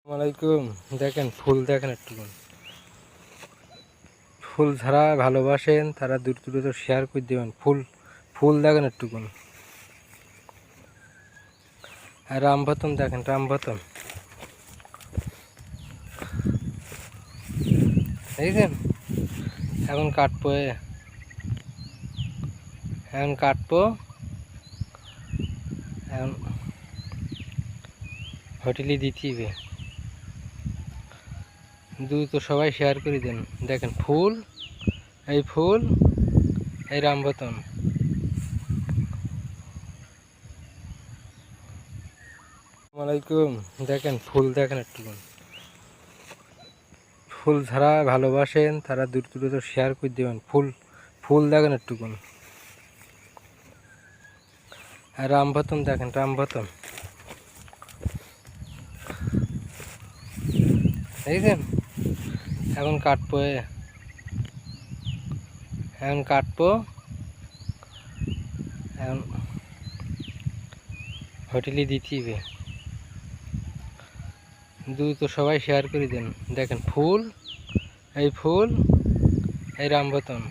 আসসালামাইকুম। দেখেন ফুল, দেখেন একটু ফুল যারা ভালোবাসেন তারা দূর দূরে তো শেয়ার করে দেবেন। ফুল ফুল দেখেন একটু আর রামবতন দেখেন, রামবতন দেখেন। এখন কাটবো, এখন কাটবো, এখন হোটেলে দিতে দ্রুত সবাই শেয়ার করে দেন। দেখেন ফুল, এই ফুল, এই রামবতন। আসসালামাইকুম। দেখেন ফুল, দেখেন একটু ফুল যারা ভালোবাসেন তারা দূর দূরে তো শেয়ার করে দেবেন। ফুল ফুল দেখেন একটু আর রামবতন দেখেন, রামবতন দেখেন। এখন কাটবো, এখন কাটবো, এখন হোটেলে দিতে দ্রুত সবাই শেয়ার করে দেন। দেখেন ফুল, এই ফুল, এই রামবতন।